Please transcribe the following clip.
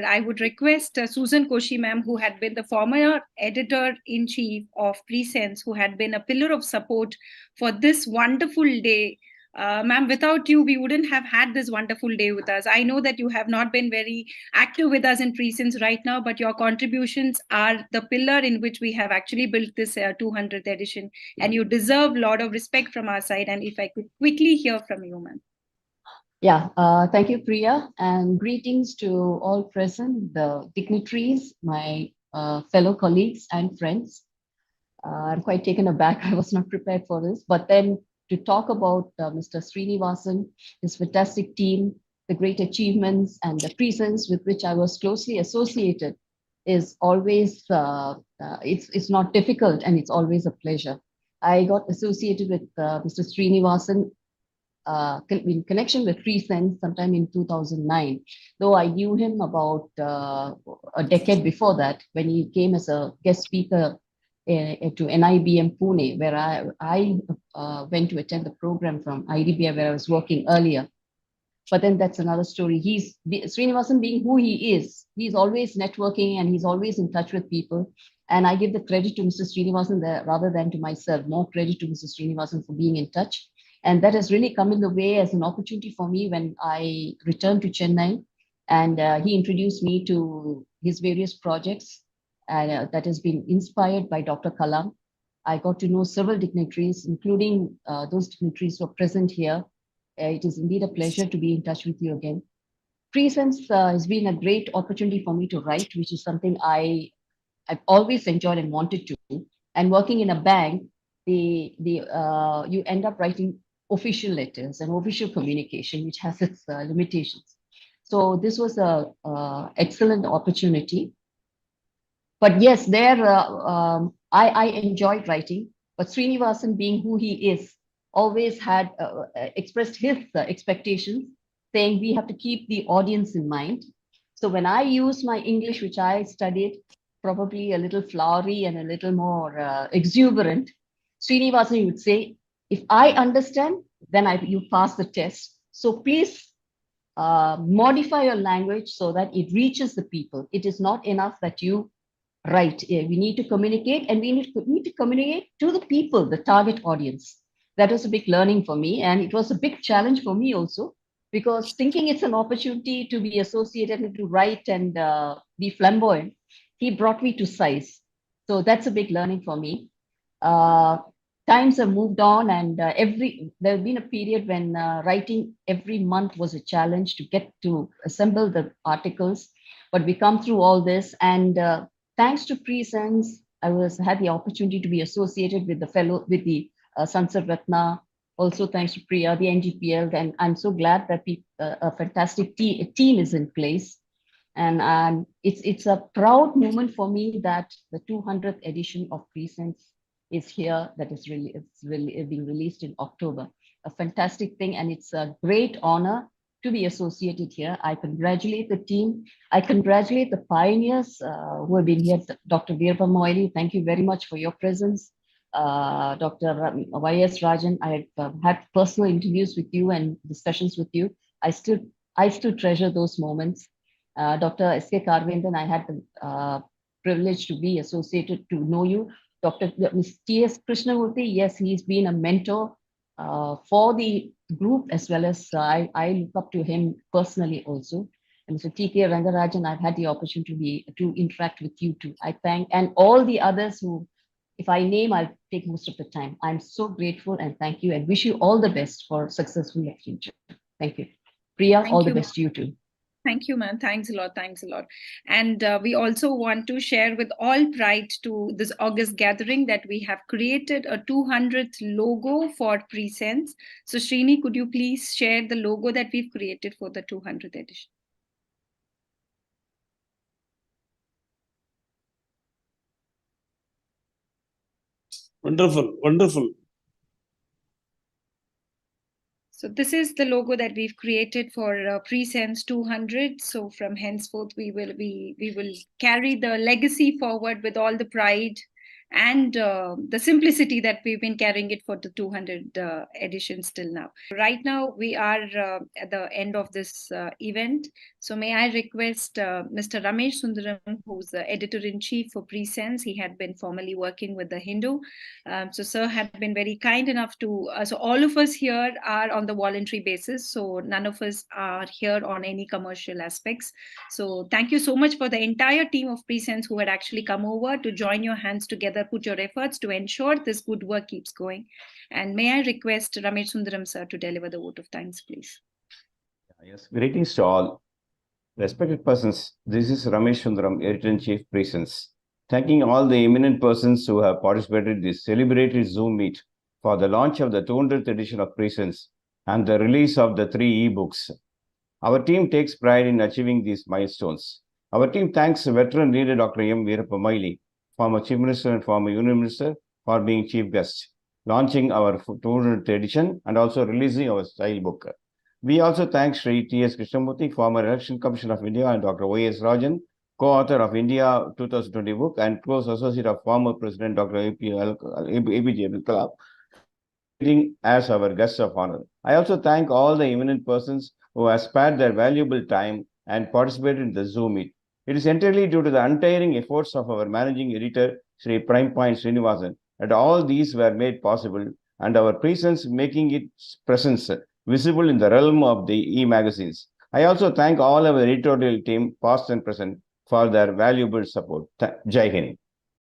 I would request Susan Koshi ma'am, who had been the former editor-in-chief of PreSense, who had been a pillar of support for this wonderful day. Ma'am, without you, we wouldn't have had this wonderful day with us. I know that you have not been very active with us in PreSense right now, but your contributions are the pillar in which we have actually built this 200th edition, and you deserve a lot of respect from our side. And if I could quickly hear from you, ma'am. Yeah, thank you, Priya, and greetings to all present, the dignitaries, my fellow colleagues and friends. I'm quite taken aback. I was not prepared for this. But then to talk about Mr. Srinivasan, his fantastic team, the great achievements, and the presence with which I was closely associated is always, it's not difficult, and it's always a pleasure. I got associated with Mr. Srinivasan in connection with PreSense sometime in 2009, though I knew him about a decade before that when he came as a guest speaker to NIBM Pune, where I went to attend the program from IDBI where I was working earlier. But then that's another story. Srinivasan being who he is, he's always networking and he's always in touch with people. And I give the credit to Mr. Srinivasan there rather than to myself, more credit to Mr. Srinivasan for being in touch. And that has really come in the way as an opportunity for me when I returned to Chennai. And he introduced me to his various projects that has been inspired by Dr. Kalam. I got to know several dignitaries, including those dignitaries who are present here. It is indeed a pleasure to be in touch with you again. PreSense has been a great opportunity for me to write, which is something I've always enjoyed and wanted to. And working in a bank, you end up writing official letters and official communication, which has its limitations. So this was a excellent opportunity. But yes, I enjoyed writing. But Srinivasan, being who he is, always had expressed his expectations, saying we have to keep the audience in mind. So when I use my English, which I studied, probably a little flowery and a little more exuberant, Srinivasan would say, if I understand, then you pass the test. So please modify your language so that it reaches the people. It is not enough that you write. We need to communicate, and we need to communicate to the people, the target audience. That was a big learning for me, and it was a big challenge for me also, because thinking it's an opportunity to be associated and to write and be flamboyant, he brought me to size. So that's a big learning for me. Times have moved on, and there have been a period when writing every month was a challenge to get to assemble the articles. But we come through all this, and thanks to PreSense, I had the opportunity to be associated with the Sansad Ratna. Also, thanks to Priya, the NGPL, and I'm so glad that a fantastic team is in place. And it's a proud moment for me that the 200th edition of PreSense is here. It's really being released in October. A fantastic thing, and it's a great honor to be associated here. I congratulate the team. I congratulate the pioneers who have been here. Dr. Veerappa Moily, thank you very much for your presence. Dr. Y.S. Rajan, I have had personal interviews with you and discussions with you. I still treasure those moments. Dr. S.K. Karvendan, I had the privilege to be associated, to know you. Dr. T.S. Krishnamurthy, yes, he's been a mentor for the group, as well as I look up to him personally also. And Mr. T.K. Rangarajan, I've had the opportunity to interact with you too. I thank, and all the others who, if I name, I'll take most of the time. I'm so grateful and thank you, and wish you all the best for successful future. Thank you. Priya, all the best to you too. Thank you, ma'am. Thanks a lot. Thanks a lot. And we also want to share with all pride to this August gathering that we have created a 200th logo for PreSense. So, Srini, could you please share the logo that we've created for the 200th edition? Wonderful, wonderful. So this is the logo that we've created for PreSense 200. So from henceforth, we will carry the legacy forward with all the pride and the simplicity that we've been carrying it for the 200 editions till now. Right now, we are at the end of this event. So may I request Mr. Ramesh Sundaram, who's the editor-in-chief for PreSense. He had been formerly working with the Hindu. So sir had been very kind enough to, so all of us here are on the voluntary basis. So none of us are here on any commercial aspects. So thank you so much for the entire team of PreSense who had actually come over to join your hands together, put your efforts to ensure this good work keeps going. And may I request Ramesh Sundaram sir to deliver the vote of thanks, please. Yes, greetings to all. Respected persons, this is Ramesh Sundaram, Editor-in-Chief, PreSense. Thanking all the eminent persons who have participated in this celebrated Zoom meet for the launch of the 200th edition of PreSense and the release of the 3 ebooks. Our team takes pride in achieving these milestones. Our team thanks veteran leader Dr. M. Veerappa Moily, former Chief Minister and former Union Minister, for being chief guest, launching our 200th edition and also releasing our style book. We also thank Sri T.S. Krishnamurthy, former Election Commissioner of India, and Dr. Y.S. Rajan, co-author of India 2020 book and close associate of former President Dr. APJ Abdul Kalam, as our guests of honor. I also thank all the eminent persons who have spared their valuable time and participated in the Zoom meet. It is entirely due to the untiring efforts of our managing editor, Sri Point Srinivasan, that all these were made possible, and our presence making its presence visible in the realm of the e-magazines. I also thank all our editorial team, past and present, for their valuable support. Jai Hind.